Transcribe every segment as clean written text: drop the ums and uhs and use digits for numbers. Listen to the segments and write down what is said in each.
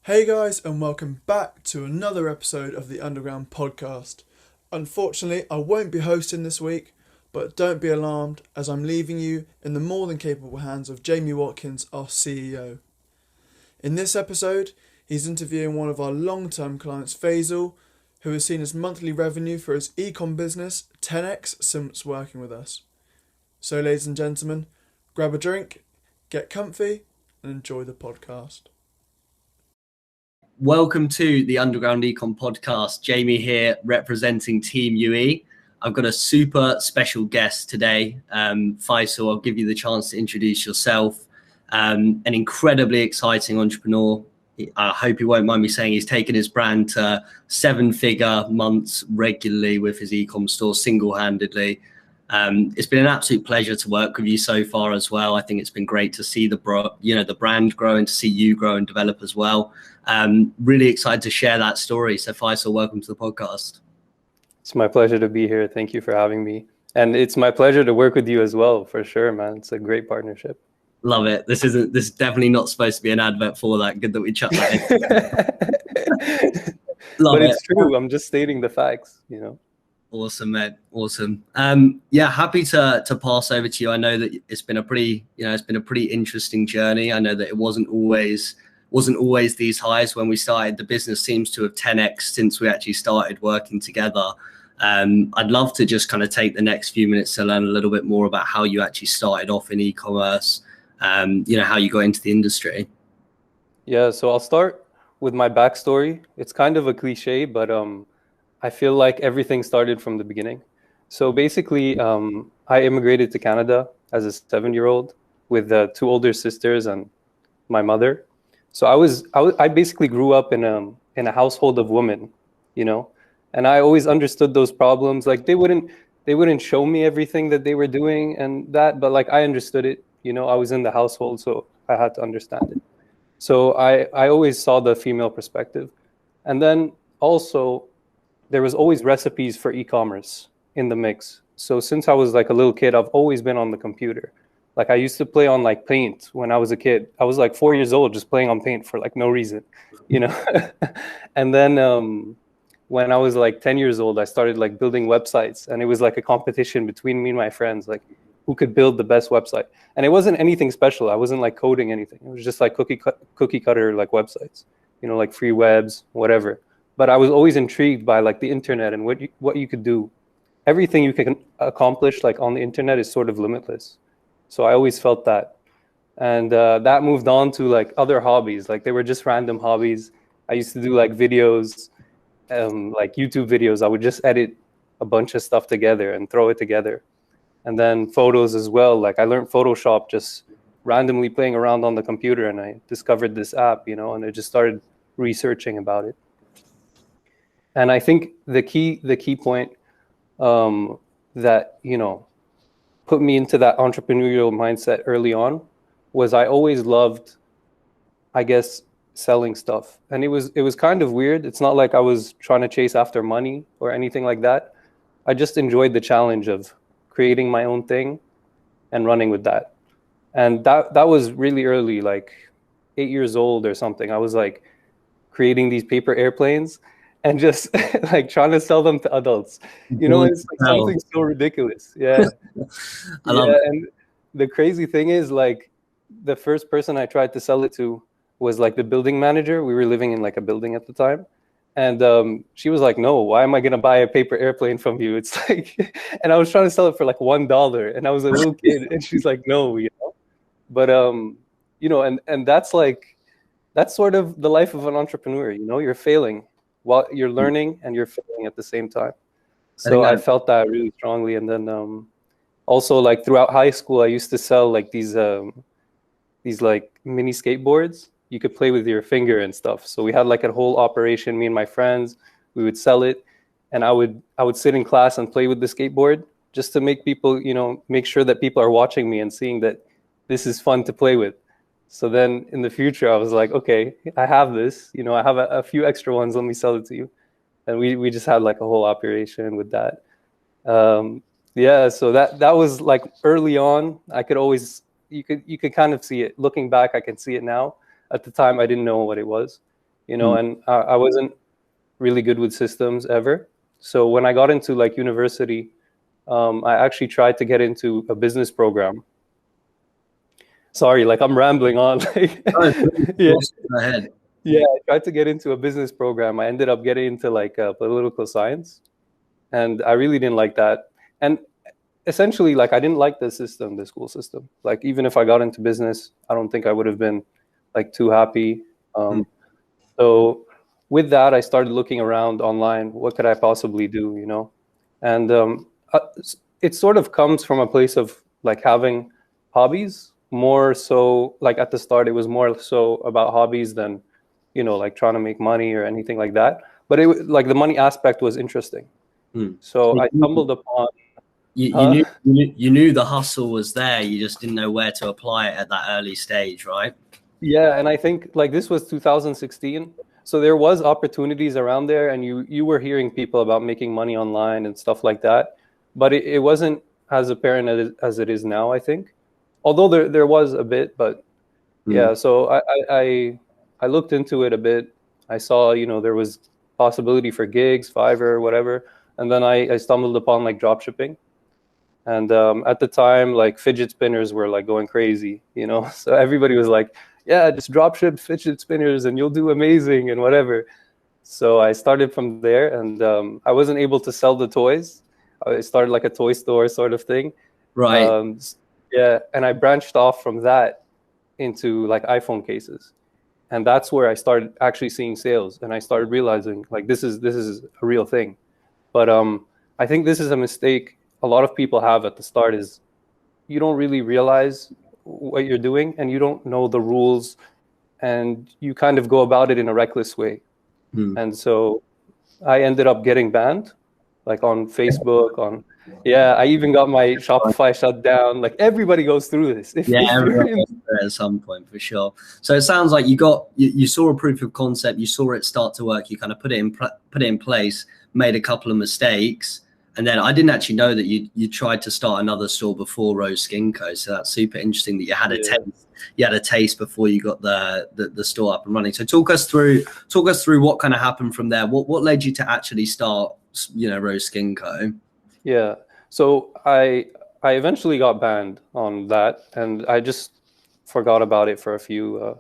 Hey guys, and welcome back to another episode of the Underground Podcast. Unfortunately, I won't be hosting this week, but don't be alarmed as I'm leaving you in the more than capable hands of Jamie Watkins, our CEO. In this episode, he's interviewing one of our long-term clients, Faisal, who has seen his monthly revenue for his ecom business 10x since working with us. So, ladies and gentlemen, grab a drink, get comfy, and enjoy the podcast. Welcome to the Underground Econ Podcast. Jamie here representing Team UE. I've got a super special guest today. Faisal, I'll give you the chance to introduce yourself. An incredibly exciting entrepreneur. I hope you won't mind me saying he's taken his brand to seven-figure months regularly with his ecom store single-handedly. It's been an absolute pleasure to work with you so far as well. I think it's been great to see the brand grow and to see you grow and develop as well. Really excited to share that story. So Faisal, welcome to the podcast. It's my pleasure to be here. Thank you for having me. And it's my pleasure to work with you as well, for sure, man. It's a great partnership. Love it. This is definitely not supposed to be an advert for that. Good that we chat that in. But it's true. I'm just stating the facts, Awesome, mate. Awesome. Happy to pass over to you. I know that it's been a pretty interesting journey. I know that it wasn't always these highs when we started. The business seems to have 10x since we actually started working together. I'd love to just kind of take the next few minutes to learn a little bit more about how you actually started off in e-commerce, how you got into the industry. Yeah, so I'll start with my backstory. It's kind of a cliche, but I feel like everything started from the beginning. So basically, I immigrated to Canada as a 7-year-old with 2 older sisters and my mother. So I basically grew up in a household of women, and I always understood those problems. Like they wouldn't show me everything that they were doing and that, but like I understood it. I was in the household, so I had to understand it. So I always saw the female perspective, and then also there was always recipes for e-commerce in the mix. So since I was like a little kid, I've always been on the computer. Like I used to play on like Paint when I was a kid. I was like 4 years old just playing on Paint for like no reason, And then when I was like 10 years old, I started like building websites, and it was like a competition between me and my friends, like who could build the best website. And it wasn't anything special. I wasn't like coding anything. It was just like cookie cutter like websites, like free webs, whatever. But I was always intrigued by like the internet and what you could do. Everything you can accomplish like on the internet is sort of limitless. So I always felt that. And that moved on to like other hobbies. Like they were just random hobbies. I used to do like videos, like YouTube videos. I would just edit a bunch of stuff together and throw it together. And then photos as well. Like I learned Photoshop just randomly playing around on the computer, and I discovered this app, and I just started researching about it. And I think the key point that, put me into that entrepreneurial mindset early on was I always loved, I guess, selling stuff. And it was kind of weird. It's not like I was trying to chase after money or anything like that. I just enjoyed the challenge of creating my own thing and running with that. And that was really early, like 8 years old or something. I was like creating these paper airplanes and just like trying to sell them to adults. It's like something so ridiculous. Yeah. I love it. And the crazy thing is, like, the first person I tried to sell it to was like the building manager. We were living in like a building at the time. And she was like, no, why am I going to buy a paper airplane from you? It's like, and I was trying to sell it for like $1. And I was a little kid, and she's like, no, But, and that's sort of the life of an entrepreneur. You're failing while you're learning, and you're failing at the same time. So I felt that really strongly. And then also like throughout high school, I used to sell like these like mini skateboards. You could play with your finger and stuff. So we had like a whole operation, me and my friends, we would sell it. And I would sit in class and play with the skateboard just to make people, make sure that people are watching me and seeing that this is fun to play with. So then in the future, I was like, okay, I have this, I have a few extra ones. Let me sell it to you. And we just had like a whole operation with that. So that was like early on. I could always, you could kind of see it. Looking back, I can see it now. At the time, I didn't know what it was. and I wasn't really good with systems ever. So when I got into like university, I actually tried to get into a business program. Sorry, like I'm rambling on. Oh, Yeah. go ahead. Yeah, I tried to get into a business program. I ended up getting into like political science, and I really didn't like that. And essentially, like I didn't like the system, the school system. Like even if I got into business, I don't think I would have been like too happy. So with that, I started looking around online. What could I possibly do? And it sort of comes from a place of like having hobbies more so. Like at the start, it was more so about hobbies than like trying to make money or anything like that. But like the money aspect was interesting. So I stumbled upon. You knew the hustle was there. You just didn't know where to apply it at that early stage, right? Yeah, and I think like this was 2016, so there was opportunities around there, and you were hearing people about making money online and stuff like that, but it wasn't as apparent as it is now, I think. Although there was a bit, but yeah. So I looked into it a bit. I saw there was possibility for gigs, Fiverr, whatever, and then I stumbled upon like drop shipping. And at the time, like fidget spinners were like going crazy, so everybody was like, yeah, just drop ship fidget spinners and you'll do amazing and whatever. So I started from there, and I wasn't able to sell the toys. I started like a toy store sort of thing. Right. Yeah. And I branched off from that into like iPhone cases. And that's where I started actually seeing sales. And I started realizing like this is a real thing. But I think this is a mistake a lot of people have at the start, is you don't really realize what you're doing and you don't know the rules, and you kind of go about it in a reckless way. And so I ended up getting banned, like on Facebook, I even got my Shopify shut down. Like everybody goes through this. Everyone goes through it at some point for sure. So it sounds like you saw a proof of concept, you saw it start to work, you kind of put it in place, made a couple of mistakes. And then I didn't actually know that you tried to start another store before Rose Skin Co. So that's super interesting that you had a taste. You had a taste before you got the store up and running. So talk us through what kind of happened from there. What led you to actually start Rose Skin Co. Yeah. So I eventually got banned on that, and I just forgot about it for a few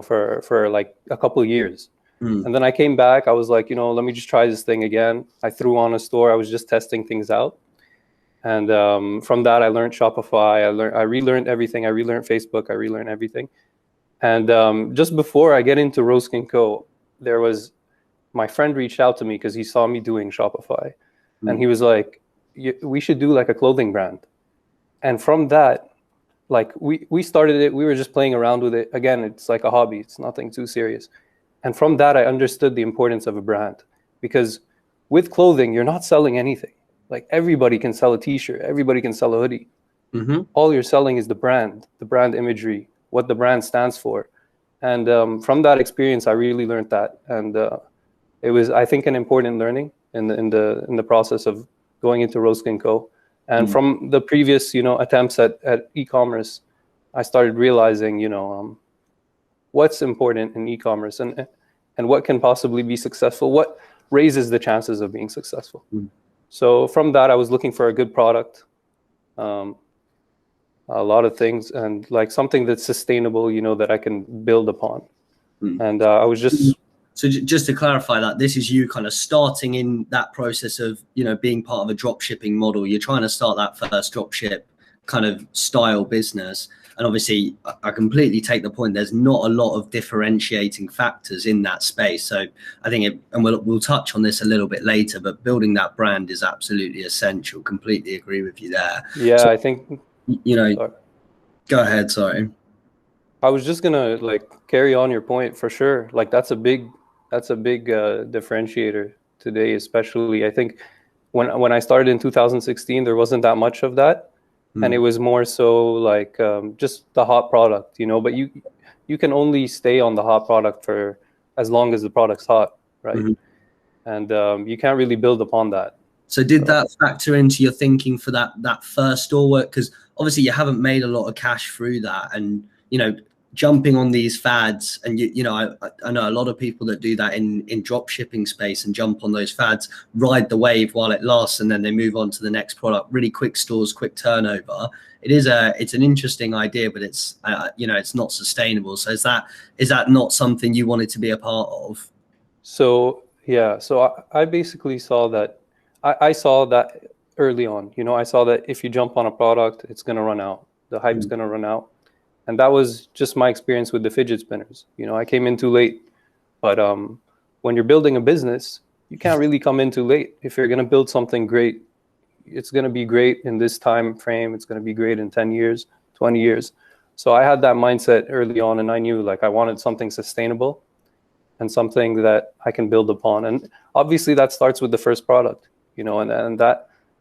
for like a couple of years. And then I came back. I was like, let me just try this thing again. I threw on a store. I was just testing things out. And from that, I learned Shopify. I relearned everything. I relearned Facebook. I relearned everything. And just before I get into Rose Skin Co., my friend reached out to me because he saw me doing Shopify. And he was like, we should do like a clothing brand. And from that, like we started it. We were just playing around with it. Again, it's like a hobby. It's nothing too serious. And from that, I understood the importance of a brand, because with clothing, you're not selling anything. Like everybody can sell a t-shirt. Everybody can sell a hoodie. All you're selling is the brand imagery, what the brand stands for. And from that experience, I really learned that. And it was, I think, an important learning in the process of going into Rose Skin Co. And from the previous, attempts at e-commerce, I started realizing, what's important in e-commerce and what can possibly be successful, what raises the chances of being successful. So from that, I was looking for a good product, a lot of things, and like something that's sustainable, that I can build upon. And I was just... So just to clarify that, this is you kind of starting in that process of, being part of a drop shipping model. You're trying to start that first drop ship kind of style business. And obviously, I completely take the point. There's not a lot of differentiating factors in that space. So I think, and we'll touch on this a little bit later, but building that brand is absolutely essential. Completely agree with you there. Yeah, so, I think, sorry. Go ahead. Sorry. I was just gonna like carry on your point for sure. Like that's a big differentiator today, especially. I think when I started in 2016, there wasn't that much of that. And it was more so like just the hot product, but you can only stay on the hot product for as long as the product's hot, right? And you can't really build upon that. So did that factor into your thinking for that first store work? Because obviously you haven't made a lot of cash through that. And, jumping on these fads, and I know a lot of people that do that in drop shipping space and jump on those fads, ride the wave while it lasts, and then they move on to the next product. Really quick stores, quick turnover. It's an interesting idea, but it's it's not sustainable. So is that not something you wanted to be a part of? So yeah, so I basically saw that. I saw that early on. I saw that if you jump on a product, it's gonna run out. The hype's gonna run out. And that was just my experience with the fidget spinners. I came in too late. But when you're building a business, you can't really come in too late. If you're going to build something great, it's going to be great in this time frame. It's going to be great in 10 years, 20 years. So I had that mindset early on, and I knew I wanted something sustainable and something that I can build upon. And obviously that starts with the first product, and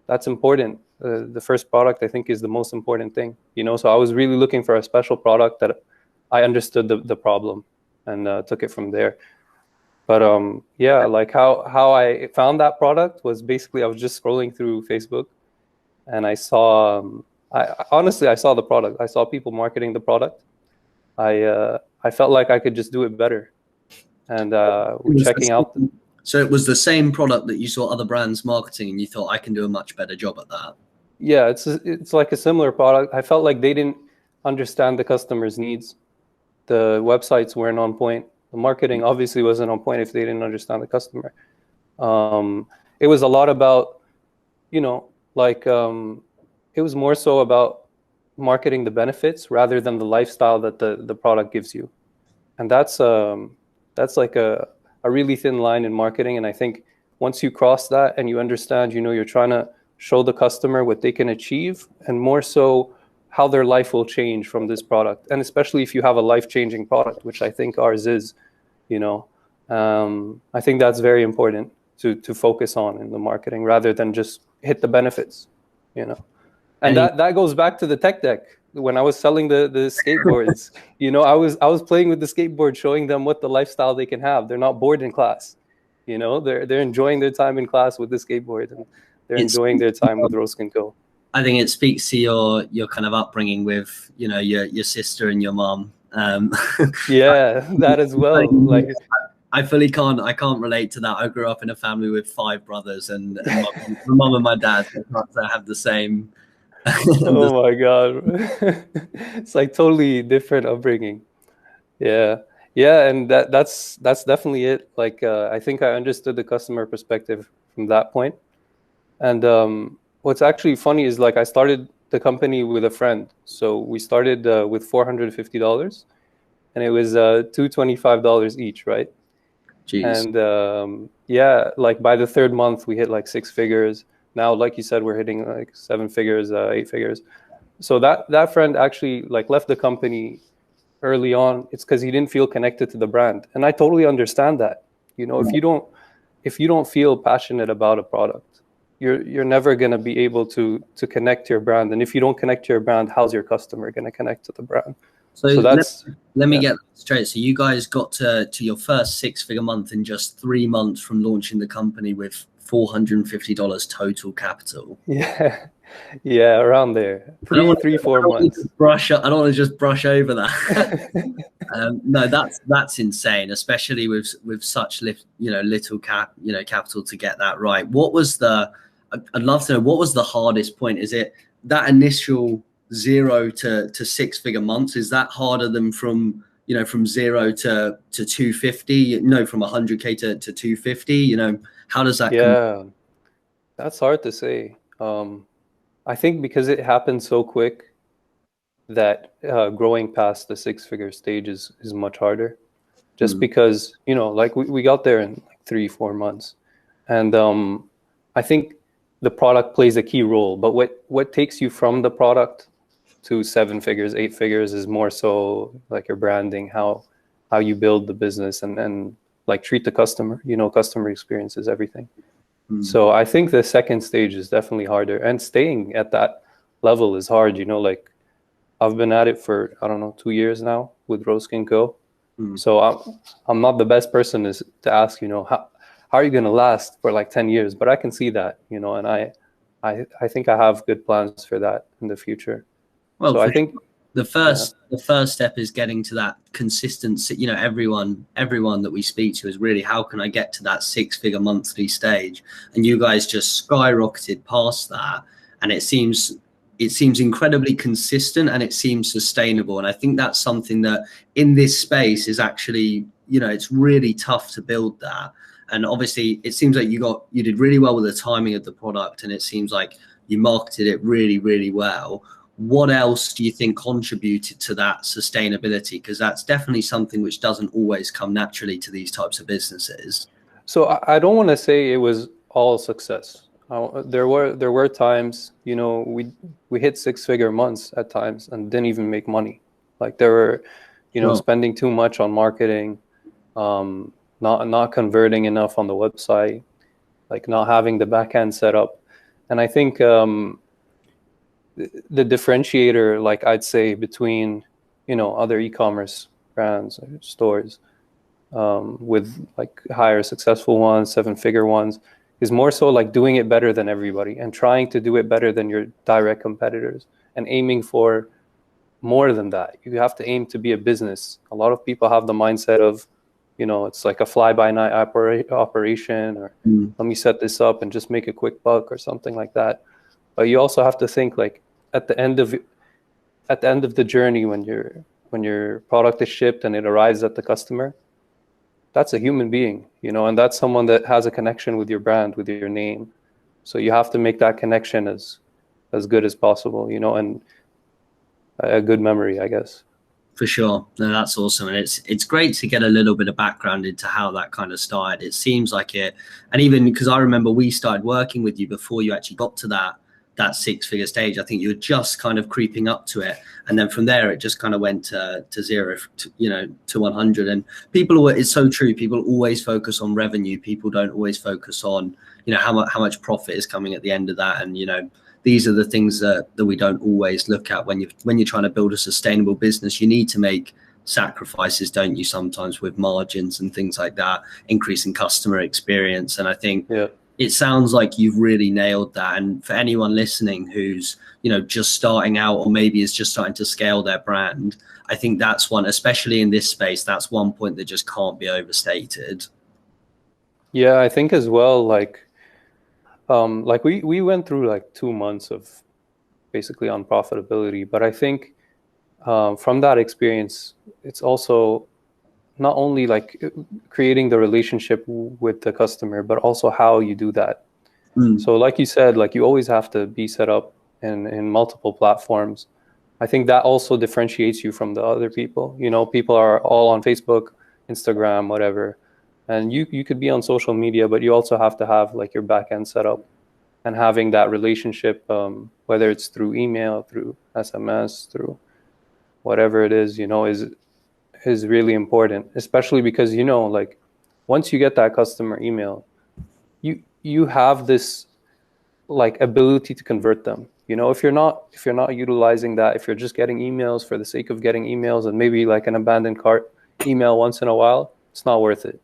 that's important. The first product, I think, is the most important thing, so I was really looking for a special product that I understood the problem, and took it from there. But yeah, how I found that product was basically I was just scrolling through Facebook, and I saw I saw the product. I saw people marketing the product. I felt like I could just do it better, and checking out. So it was the same product that you saw other brands marketing, and you thought, I can do a much better job at that. Yeah, it's like a similar product. I felt like they didn't understand the customer's needs. The websites weren't on point. The marketing obviously wasn't on point if they didn't understand the customer. It was a lot about, it was more so about marketing the benefits rather than the lifestyle that the product gives you. And that's like a really thin line in marketing. And I think once you cross that and you understand, you're trying to show the customer what they can achieve, and more so how their life will change from this product. And especially if you have a life-changing product, which I think ours is, I think that's very important to focus on in the marketing rather than just hit the benefits, And that goes back to the tech deck. When I was selling the skateboards, I was playing with the skateboard, showing them what the lifestyle they can have.Ey're not bored in class, they're enjoying their time in class with the skateboard, and they're enjoying their time with Roast & Co. I think it speaks to your kind of upbringing with, your sister and your mom. Yeah, that as well. I can't relate to that. I grew up in a family with 5 brothers, and my mom and my dad have the same. Oh my God. It's like totally different upbringing. Yeah. Yeah. And that's definitely it. I think I understood the customer perspective from that point. And what's actually funny is I started the company with a friend. So we started with $450, and it was $225 each, right? Jeez. And yeah, by the 3rd month we hit 6 figures. Now, like you said, we're hitting 7 figures, 8 figures. So that friend actually left the company early on. It's because he didn't feel connected to the brand, and I totally understand that. If you don't feel passionate about a product, you're never going to be able to connect to your brand. And if you don't connect to your brand, how's your customer going to connect to the brand? So that's let me get that straight. So you guys got to your first 6-figure month in just 3 months from launching the company with $450 total capital. Yeah, around there. 4 months. I don't want to just brush over that. No, that's insane, especially with such little capital to get that right. I'd love to know, what was the hardest point? Is it that initial 0 to 6-figure months? Is that harder than from 0 to 250? From 100K to 250? How does that? Yeah, that's hard to say. I think because it happened so quick that growing past the 6-figure stage is much harder. Just because we got there in 3-4 months, and I think the product plays a key role. But what takes you from the product to 7 figures, 8 figures is more so your branding, how you build the business, and treat the customer. Customer experience is everything. So I think the second stage is definitely harder, and staying at that level is hard. I've been at it for, I don't know, 2 years now with Roast & Co. So I'm not the best person to ask, how are you going to last for 10 years? But I can see that, and I think I have good plans for that in the future. Well, so I think, The first step is getting to that consistency. You know, everyone that we speak to is really, how can I get to that 6-figure monthly stage? And you guys just skyrocketed past that, and it seems incredibly consistent, and it seems sustainable. And I think that's something that in this space is actually, you know, it's really tough to build that. And obviously it seems like you did really well with the timing of the product, and it seems like you marketed it really, really well. What else do you think contributed to that sustainability? Because that's definitely something which doesn't always come naturally to these types of businesses. So I don't want to say it was all success. There were times, you know, we hit 6-figure months at times and didn't even make money. Like there were, you know, spending too much on marketing, not converting enough on the website, like not having the back end set up. And I think the differentiator, like I'd say, between, you know, other e-commerce brands or stores with like higher successful ones, 7-figure ones, is more so like doing it better than everybody and trying to do it better than your direct competitors and aiming for more than that. You have to aim to be a business. A lot of people have the mindset of, you know, it's like a fly-by-night operation, or let me set this up and just make a quick buck or something like that. But you also have to think like at the end of the journey, when your product is shipped and it arrives at the customer, that's a human being, you know, and that's someone that has a connection with your brand, with your name. So you have to make that connection as good as possible, you know, and a good memory, I guess. For sure. No, that's awesome. And it's great to get a little bit of background into how that kind of started. It seems like it, and even because I remember we started working with you before you actually got to that 6-figure stage. I think you were just kind of creeping up to it, and then from there it just kind of went to 0 to 100. And it's so true, people always focus on revenue. People don't always focus on, you know, how much profit is coming at the end of that. And, you know, these are the things that we don't always look at when you're trying to build a sustainable business. You need to make sacrifices, don't you, sometimes with margins and things like that, increasing customer experience. And I think it sounds like you've really nailed that. And for anyone listening who's, you know, just starting out or maybe is just starting to scale their brand, I think that's one, especially in this space, that's one point that just can't be overstated. Yeah, I think as well, like we went through like 2 months of basically unprofitability, but I think from that experience, it's also not only like creating the relationship with the customer, but also how you do that. So like you said, like you always have to be set up in multiple platforms. I think that also differentiates you from the other people. You know, people are all on Facebook, Instagram, whatever. And you could be on social media, but you also have to have like your back end set up, and having that relationship, whether it's through email, through SMS, through whatever it is, you know, is really important, especially because, you know, like once you get that customer email, you have this like ability to convert them. You know, if you're not utilizing that, if you're just getting emails for the sake of getting emails and maybe like an abandoned cart email once in a while, it's not worth it.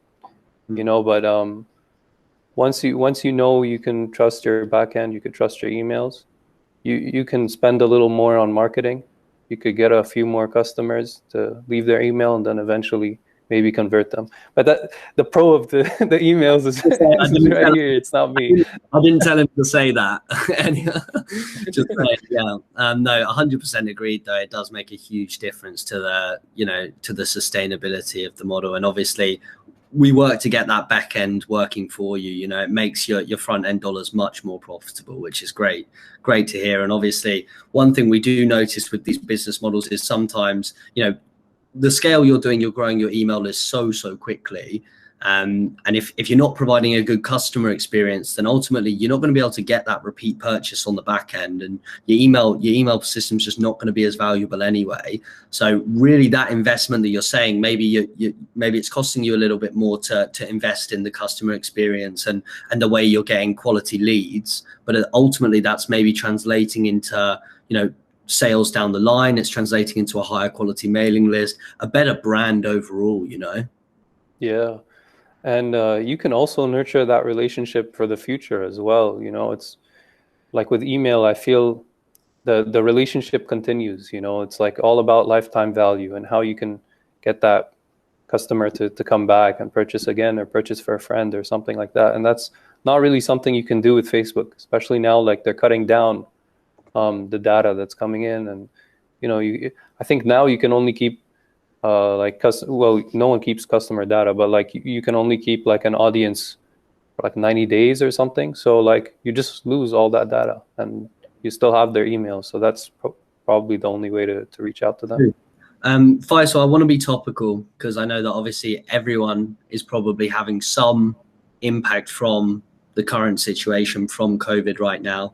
You know, but once you know you can trust your backend, you can trust your emails, you can spend a little more on marketing. You could get a few more customers to leave their email and then eventually maybe convert them. But the pro of the emails is right here. It's not me. I didn't tell him to say that. Just saying, yeah. No, 100% agreed though. It does make a huge difference to the, you know, to the sustainability of the model. And obviously we work to get that back end working for you. You know, it makes your front end dollars much more profitable, which is great to hear. And obviously one thing we do notice with these business models is sometimes, you know, the scale you're doing, you're growing your email list so quickly. And if you're not providing a good customer experience, then ultimately you're not going to be able to get that repeat purchase on the back end, and your email system's just not going to be as valuable anyway. So really that investment that you're saying, maybe maybe it's costing you a little bit more to invest in the customer experience and the way you're getting quality leads, but ultimately that's maybe translating into, you know, sales down the line. It's translating into a higher quality mailing list, a better brand overall, you know? Yeah. And you can also nurture that relationship for the future as well. You know, it's like with email, I feel the relationship continues. You know, it's like all about lifetime value and how you can get that customer to come back and purchase again, or purchase for a friend or something like that. And that's not really something you can do with Facebook, especially now, like they're cutting down the data that's coming in. And you know, I think now you can only keep well, no one keeps customer data, but like you can only keep like an audience for like 90 days or something. So like you just lose all that data, and you still have their email. So that's probably the only way to reach out to them. Faisal, I want to be topical because I know that obviously everyone is probably having some impact from the current situation from COVID right now.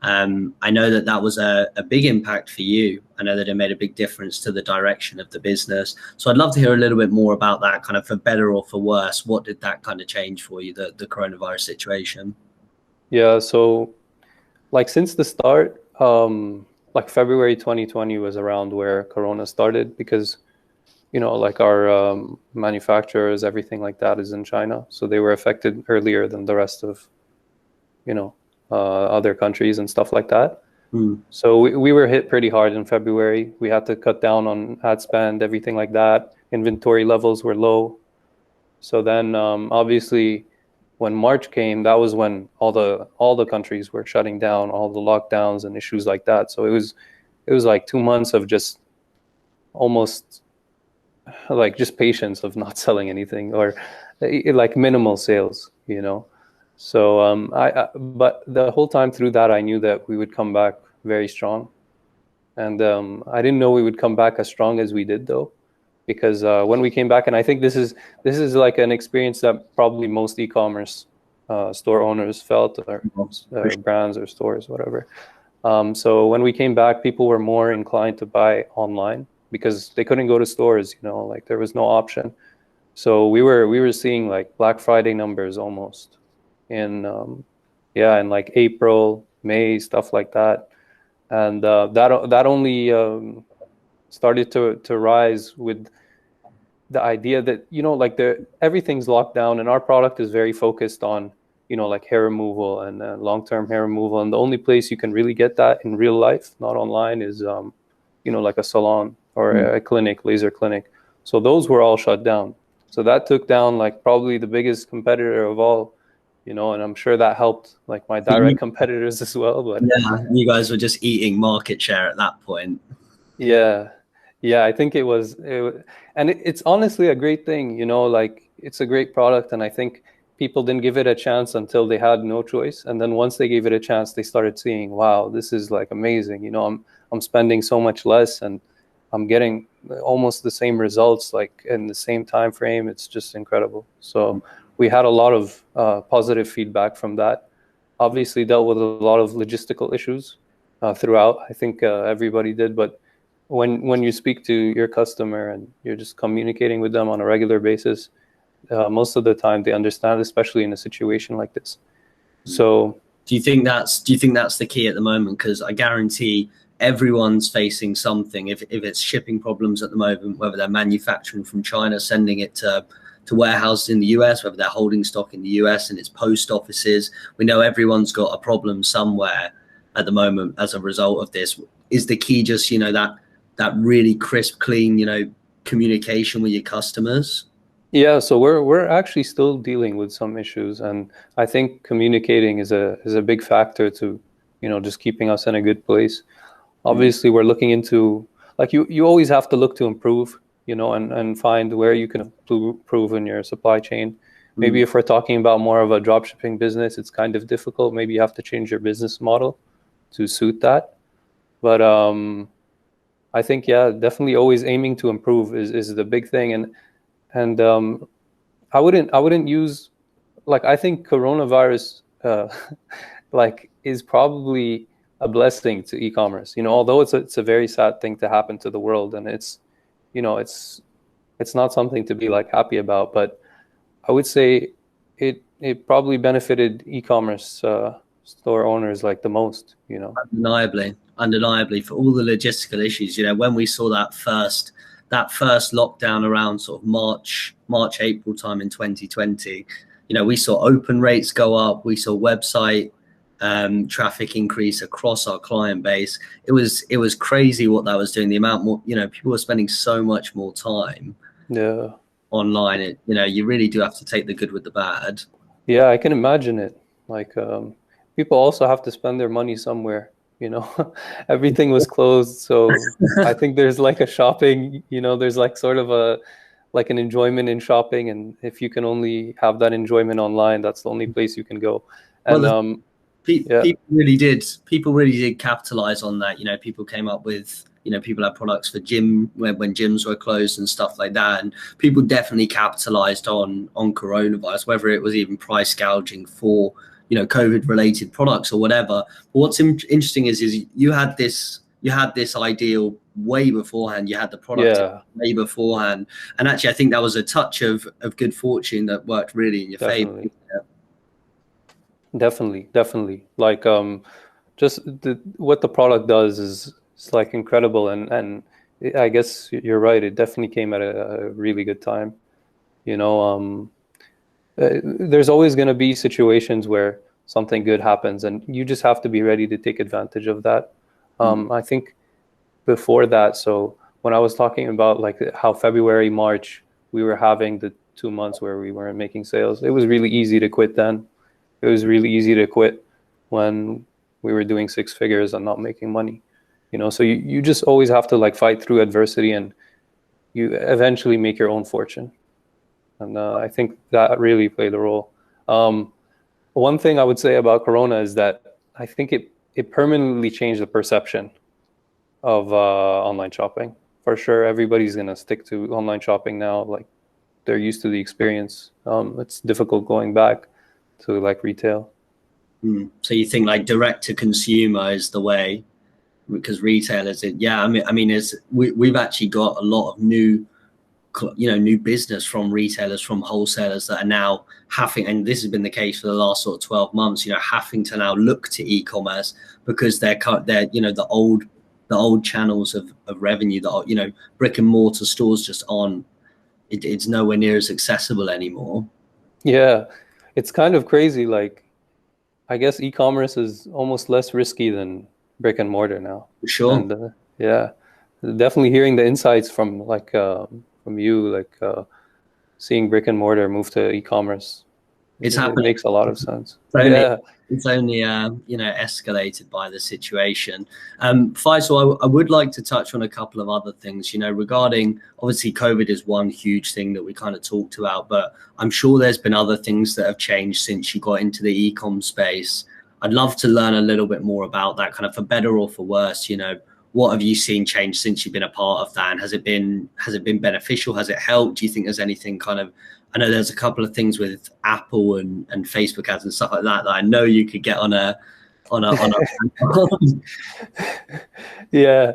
I know that that was a big impact for you. I know that it made a big difference to the direction of the business. So I'd love to hear a little bit more about that, kind of for better or for worse. What did that kind of change for you, the coronavirus situation? Yeah, so like since the start, like February 2020 was around where Corona started, because you know, like our manufacturers, everything like that is in China, so they were affected earlier than the rest of, you know, other countries and stuff like that. So we were hit pretty hard in February. We had to cut down on ad spend, everything like that. Inventory levels were low. So then obviously when March came, that was when all the countries were shutting down, all the lockdowns and issues like that. So it was like 2 months of just almost like just patience of not selling anything, or like minimal sales, you know. So but the whole time through that, I knew that we would come back very strong. And I didn't know we would come back as strong as we did, though, because when we came back, and I think this is like an experience that probably most e-commerce store owners felt, or brands or stores, whatever. So when we came back, people were more inclined to buy online because they couldn't go to stores, you know, like there was no option. So we were seeing like Black Friday numbers almost in in like April, May, stuff like that. And that only started to rise with the idea that, you know, like everything's locked down, and our product is very focused on, you know, like hair removal and long-term hair removal. And the only place you can really get that in real life, not online, is you know, like a salon or a clinic, laser clinic. So those were all shut down. So that took down like probably the biggest competitor of all, you know, and I'm sure that helped like my direct competitors as well. But yeah, you guys were just eating market share at that point. Yeah, I think it was, and it's honestly a great thing, you know, like it's a great product, and I think people didn't give it a chance until they had no choice. And then once they gave it a chance, they started seeing, wow, this is like amazing. You know, I'm spending so much less, and I'm getting almost the same results, like in the same time frame. It's just incredible. So we had a lot of positive feedback from that. Obviously dealt with a lot of logistical issues throughout. I think everybody did, but when you speak to your customer and you're just communicating with them on a regular basis, most of the time they understand, especially in a situation like this. So do you think that's the key at the moment? Because I guarantee everyone's facing something. If it's shipping problems at the moment, whether they're manufacturing from China, sending it to warehouses in the US, whether they're holding stock in the US and it's post offices, we know everyone's got a problem somewhere at the moment as a result of this. Is the key just, you know, that really crisp, clean, you know, communication with your customers? Yeah, so we're actually still dealing with some issues, and I think communicating is a big factor to, you know, just keeping us in a good place. Obviously, we're looking into, like, you always have to look to improve, you know, and find where you can improve in your supply chain. Maybe if we're talking about more of a drop shipping business, it's kind of difficult. Maybe you have to change your business model to suit that. But I think, yeah, definitely always aiming to improve is the big thing. And I wouldn't use, like, I think coronavirus like is probably a blessing to e-commerce, you know, although it's a very sad thing to happen to the world, and it's, you know, it's not something to be like happy about, but I would say it probably benefited e-commerce store owners like the most, you know. Undeniably for all the logistical issues. You know, when we saw that first lockdown around sort of March, April time in 2020, you know, we saw open rates go up, we saw website traffic increase across our client base. It was crazy what that was doing. The amount more, people were spending so much more time online. You really do have to take the good with the bad. Yeah, I can imagine it. Like people also have to spend their money somewhere, everything was closed. So I think there's like a shopping, there's like sort of like an enjoyment in shopping. And if you can only have that enjoyment online, that's the only place you can go. And people really did capitalize on that. People came up with, people had products for gym when gyms were closed and stuff like that. And people definitely capitalized on coronavirus, whether it was even price gouging for, COVID related products or whatever. But what's interesting is you had this ideal way beforehand. You had the product way beforehand. And actually, I think that was a touch of good fortune that worked really in your favor. Definitely. Like just what the product does is like incredible, and I guess you're right. It definitely came at a really good time. There's always going to be situations where something good happens, and you just have to be ready to take advantage of that. I think before that, so when I was talking about like how February, March, we were having the 2 months where we weren't making sales, it was really easy to quit then. It was really easy to quit when we were doing 6 figures and not making money, so you just always have to like fight through adversity, and you eventually make your own fortune. And I think that really played a role. One thing I would say about Corona is that I think it permanently changed the perception of online shopping. For sure, everybody's going to stick to online shopping now. Like they're used to the experience. It's difficult going back to like retail. So you think like direct to consumer is the way, because retailers, we've actually got a lot of new business from retailers, from wholesalers that are now having, and this has been the case for the last sort of 12 months, having to now look to e-commerce because they're the old channels of revenue that brick and mortar stores just aren't. It's nowhere near as accessible anymore. Yeah, it's kind of crazy. Like, I guess e-commerce is almost less risky than brick and mortar now. For sure. And definitely hearing the insights from like from you, like seeing brick and mortar move to e-commerce. It's happening. It makes a lot of sense. It's only escalated by the situation. Faisal, I would like to touch on a couple of other things, regarding, obviously COVID is one huge thing that we kind of talked about, but I'm sure there's been other things that have changed since you got into the e-com space. I'd love to learn a little bit more about that, kind of for better or for worse. What have you seen change since you've been a part of that? And has it been beneficial? Has it helped? Do you think there's anything kind of, I know there's a couple of things with Apple and Facebook ads and stuff like that I know you could get on a Yeah.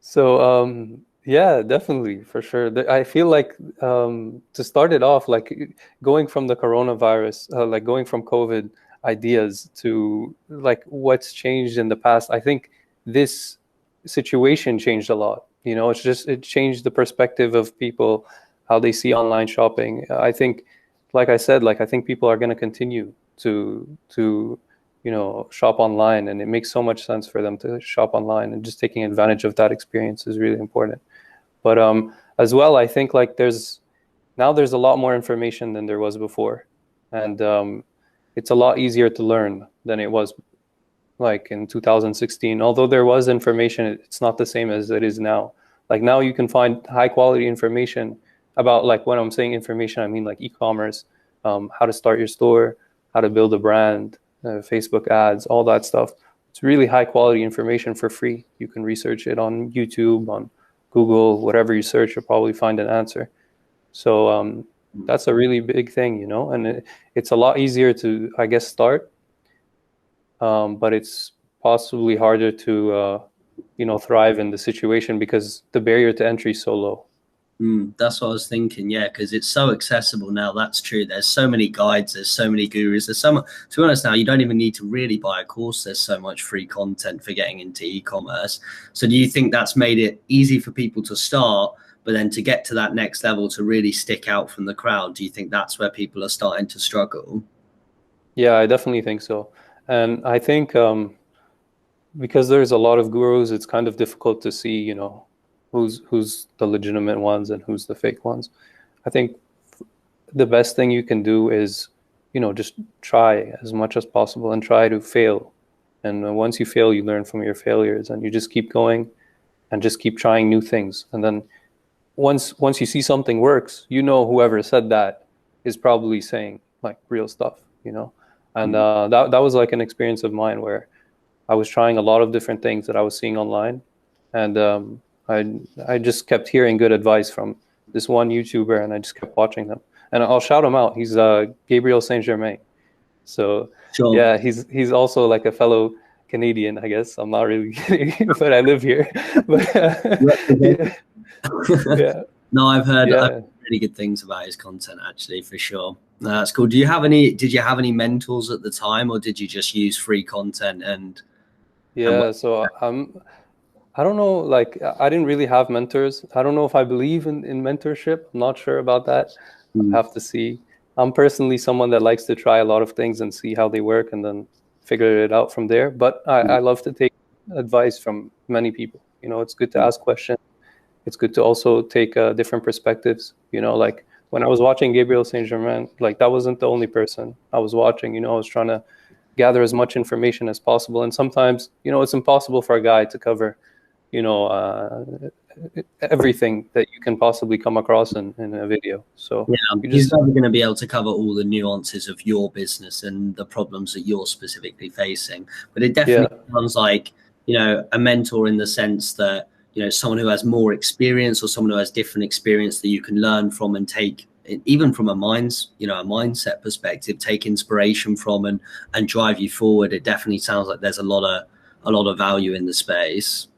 So yeah, definitely, for sure. I feel like to start it off, like going from the coronavirus, like going from COVID ideas to like what's changed in the past, I think this situation changed a lot. It changed the perspective of people, how they see online shopping. I think, like I said, I think people are going to continue to shop online, and it makes so much sense for them to shop online, and just taking advantage of that experience is really important. But as well, I think like there's a lot more information than there was before, and it's a lot easier to learn than it was like in 2016. Although there was information, it's not the same as it is now. Like now you can find high quality information about, like when I'm saying information, I mean like e-commerce, how to start your store, how to build a brand, Facebook ads, all that stuff. It's really high quality information for free. You can research it on YouTube, on Google, whatever you search, you'll probably find an answer. So that's a really big thing, and it's a lot easier to, I guess, start. But it's possibly harder to, thrive in the situation because the barrier to entry is so low. That's what I was thinking. Yeah, because it's so accessible now. That's true. There's so many guides. There's so many gurus. There's so much. To be honest, now you don't even need to really buy a course. There's so much free content for getting into e-commerce. So do you think that's made it easy for people to start, but then to get to that next level, to really stick out from the crowd? Do you think that's where people are starting to struggle? Yeah, I definitely think so. And I think because there's a lot of gurus, it's kind of difficult to see, who's the legitimate ones and who's the fake ones. I think the best thing you can do is, just try as much as possible and try to fail. And once you fail, you learn from your failures, and you just keep going and just keep trying new things. And then once you see something works, whoever said that is probably saying like real stuff, And that was like an experience of mine where I was trying a lot of different things that I was seeing online, and I just kept hearing good advice from this one YouTuber, and I just kept watching them. And I'll shout him out. He's Gabriel Saint-Germain. So Sure. yeah, he's also like a fellow Canadian, I guess. I'm not really kidding, but I live here. But yeah. No, I've heard really good things about his content, actually, for sure. No, that's cool. Did you have any mentors at the time, or did you just use free content and? So I don't know, like I didn't really have mentors. I don't know if I believe in mentorship. I'm not sure about that. I have to see. I'm personally someone that likes to try a lot of things and see how they work and then figure it out from there. But I love to take advice from many people. It's good to ask questions. It's good to also take different perspectives. Like when I was watching Gabriel Saint-Germain, like that wasn't the only person I was watching. I was trying to gather as much information as possible. And sometimes, it's impossible for a guy to cover, everything that you can possibly come across in a video. So he's never going to be able to cover all the nuances of your business and the problems that you're specifically facing. But it definitely sounds like, a mentor in the sense that, someone who has more experience or someone who has different experience that you can learn from and take, even from a mindset perspective, take inspiration from and drive you forward. It definitely sounds like there's a lot of value in the space.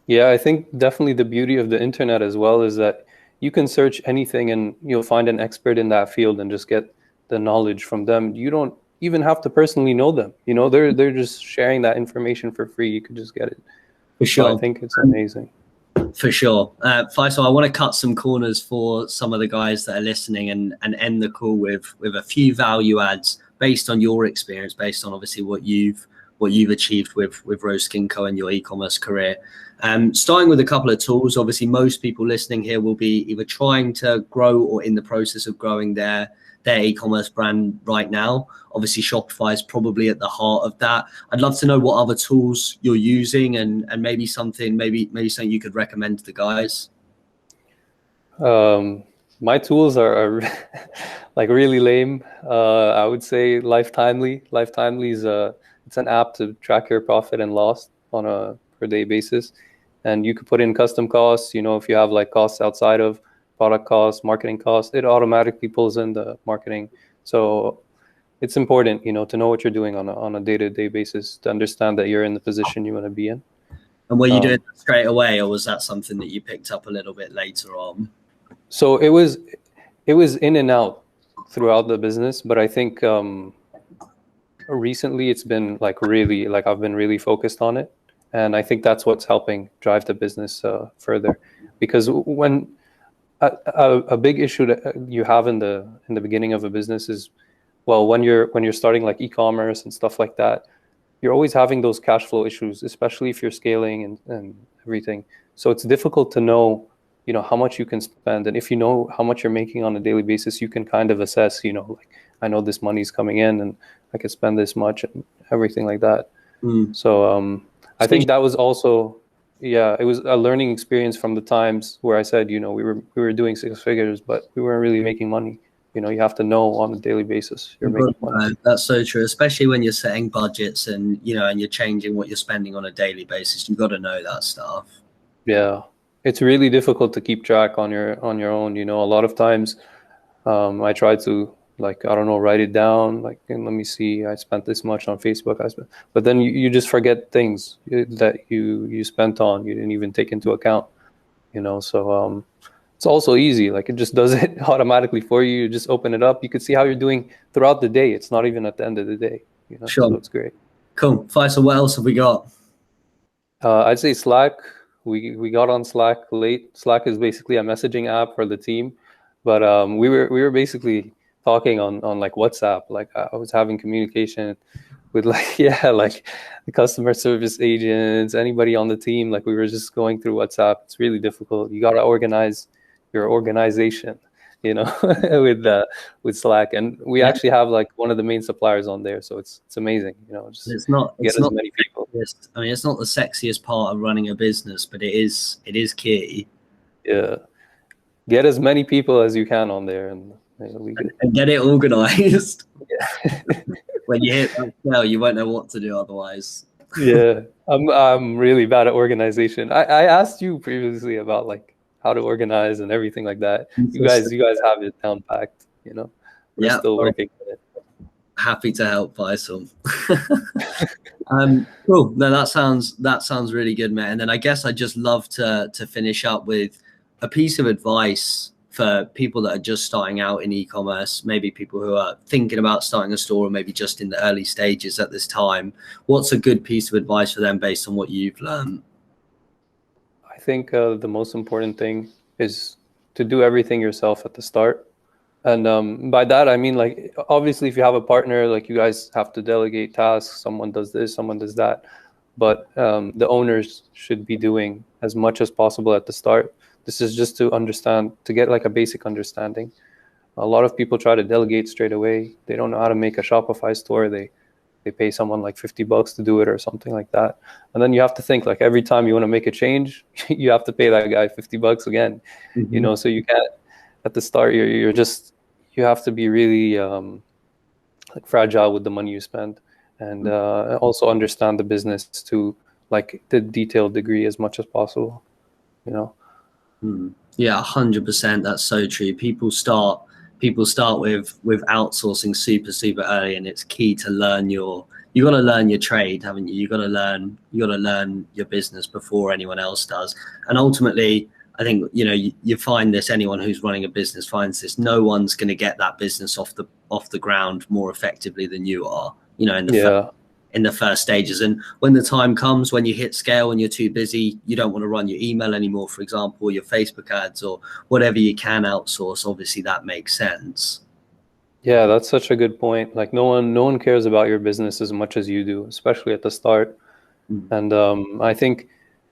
Yeah, I think definitely the beauty of the internet as well is that you can search anything and you'll find an expert in that field and just get the knowledge from them. You don't even have to personally know them. They're just sharing that information for free. You could just get it. For sure. So I think it's amazing. For sure. Faisal, I want to cut some corners for some of the guys that are listening and end the call with a few value adds based on your experience, based on obviously what you've achieved with Rose Skin Co and your e-commerce career. Starting with a couple of tools. Obviously, most people listening here will be either trying to grow or in the process of growing their e-commerce brand right now. Obviously, Shopify is probably at the heart of that. I'd love to know what other tools you're using and maybe something you could recommend to the guys. My tools are like really lame. I would say Lifetimely. Lifetimely is it's an app to track your profit and loss on a per day basis, and you could put in custom costs. If you have like costs outside of product costs, marketing costs, it automatically pulls in the marketing. So it's important, to know what you're doing on a day-to-day basis to understand that you're in the position you want to be in. And were you doing that straight away, or was that something that you picked up a little bit later on? So it was in and out throughout the business, but I think recently it's been like really, like I've been really focused on it, and I think that's what's helping drive the business further. Because when a big issue that you have in the beginning of a business is, well, when you're starting like e-commerce and stuff like that, you're always having those cash flow issues, especially if you're scaling and everything. So it's difficult to know, how much you can spend. And if you know how much you're making on a daily basis, you can kind of assess, like, I know this money's coming in and I could spend this much and everything like that. So I think that was also, it was a learning experience from the times where I said, we were doing 6 figures, but we weren't really making money. You have to know on a daily basis you're making money. That's so true, especially when you're setting budgets and and you're changing what you're spending on a daily basis. You've got to know that stuff. Yeah, it's really difficult to keep track on your own. A lot of times I try to, like, I don't know, write it down, like, and let me see, I spent this much on Facebook, but then you just forget things that you spent on, you didn't even take into account, so it's also easy, like it just does it automatically for you. You just open it up, you can see how you're doing throughout the day. It's not even at the end of the day, Sure. So it's great. Cool. Faisal, what else have we got? I'd say Slack. We got on Slack late. Slack is basically a messaging app for the team, but we were basically talking on like WhatsApp. Like I was having communication with like, yeah, like the customer service agents, anybody on the team. Like we were just going through WhatsApp. It's really difficult. You got to organize your organization, you know, with Slack. And we actually have like one of the main suppliers on there. So it's amazing, you know, just get as many people. I mean, it's not the sexiest part of running a business, but it is key. Yeah. Get as many people as you can on there and get it organized. Yeah. When you hit that scale, you won't know what to do otherwise. Yeah, I'm really bad at organization. I asked you previously about like how to organize and everything like that. You guys have it down packed, you know. We're still working on it. Happy to help, Faisal. Cool. No, that sounds really good, man. And then I guess I'd just love to finish up with a piece of advice for people that are just starting out in e-commerce, maybe people who are thinking about starting a store or maybe just in the early stages at this time. What's a good piece of advice for them based on what you've learned? I think the most important thing is to do everything yourself at the start. And by that, I mean, like, obviously, if you have a partner, like you guys have to delegate tasks. Someone does this, someone does that. But the owners should be doing as much as possible at the start. This is just to understand, to get like a basic understanding. A lot of people try to delegate straight away. They don't know how to make a Shopify store. They pay someone like $50 to do it or something like that. And then you have to think like every time you want to make a change, you have to pay that guy $50 again. Mm-hmm. You know, so you can't, at the start, you have to be really like fragile with the money you spend, and also understand the business to like the detailed degree as much as possible, you know. Yeah, 100%. That's so true. People start with outsourcing super early, and it's key to learn you got to learn your trade, haven't you? You got to learn your business before anyone else does. And ultimately, I think, you know, you find this, anyone who's running a business finds this, no one's going to get that business off the ground more effectively than you are, you know, in the first stages. And when the time comes, when you hit scale and you're too busy, you don't want to run your email anymore, for example, or your Facebook ads or whatever you can outsource. Obviously that makes sense. Yeah, that's such a good point. Like no one cares about your business as much as you do, especially at the start. And I think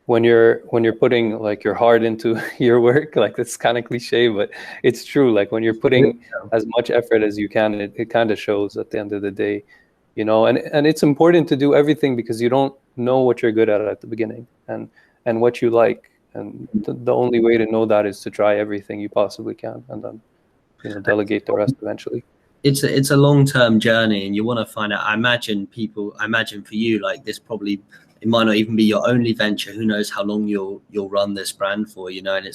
when you're putting like your heart into your work, like that's kind of cliche, but it's true. Like when you're putting as much effort as you can, it kind of shows at the end of the day, you know. And it's important to do everything because you don't know what you're good at the beginning and what you like. And the only way to know that is to try everything you possibly can, and then, you know, delegate the rest eventually. It's a long-term journey, and you want to find out. I imagine for you, like this probably, it might not even be your only venture. Who knows how long you'll run this brand for, you know, and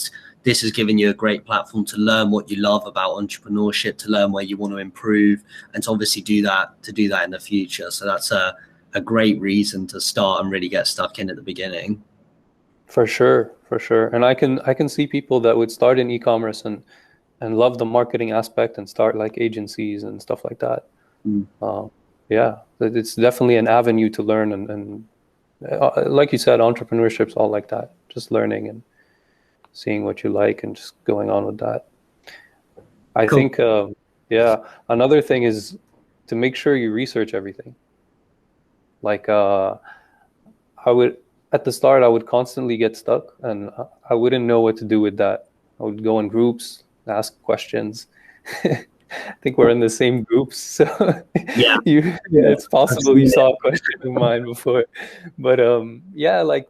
this has given you a great platform to learn what you love about entrepreneurship, to learn where you want to improve, and to obviously do that in the future. So that's a great reason to start and really get stuck in at the beginning. For sure. And I can see people that would start in e-commerce and love the marketing aspect and start like agencies and stuff like that. Yeah, it's definitely an avenue to learn and like you said, entrepreneurship's all like that, just learning and seeing what you like and just going on with that. I think, another thing is to make sure you research everything. Like at the start, I would constantly get stuck and I wouldn't know what to do with that. I would go in groups, ask questions. I think we're in the same groups, so yeah, it's possible you saw a question of mine before. But like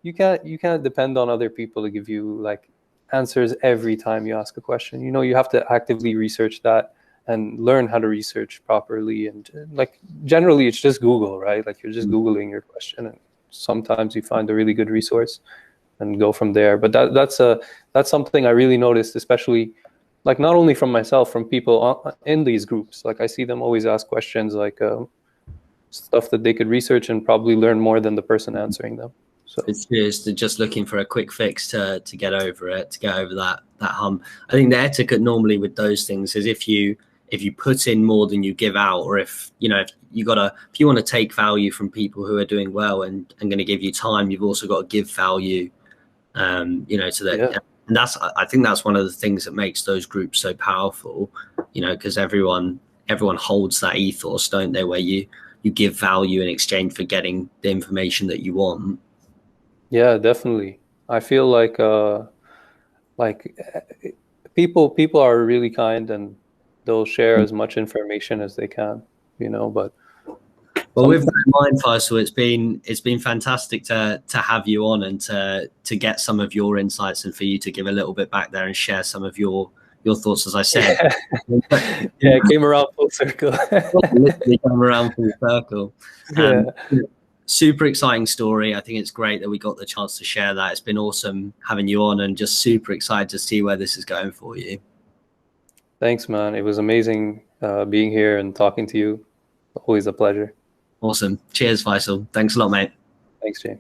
you can't depend on other people to give you like answers every time you ask a question. You know, you have to actively research that and learn how to research properly. And like generally, it's just Google, right? Like you're just Googling your question, and sometimes you find a really good resource and go from there. But that's something I really noticed, especially like not only from myself, from people in these groups. Like I see them always ask questions like stuff that they could research and probably learn more than the person answering them. So it's just looking for a quick fix to get over it, to get over that hump. I think the etiquette normally with those things is if you put in more than you give out, or if you want to take value from people who are doing well and going to give you time, you've also got to give value, to them. Yeah. And I think that's one of the things that makes those groups so powerful, you know, because everyone holds that ethos, don't they, where you give value in exchange for getting the information that you want. Yeah, definitely. I feel like people are really kind, and they'll share as much information as they can, but Well, with that in mind, Faisal, it's been fantastic to have you on and to get some of your insights and for you to give a little bit back there and share some of your thoughts, as I said. Yeah, it came around full circle. Literally come around full circle. Yeah. Super exciting story. I think it's great that we got the chance to share that. It's been awesome having you on, and just super excited to see where this is going for you. Thanks, man. It was amazing being here and talking to you. Always a pleasure. Awesome. Cheers, Faisal. Thanks a lot, mate. Thanks, James.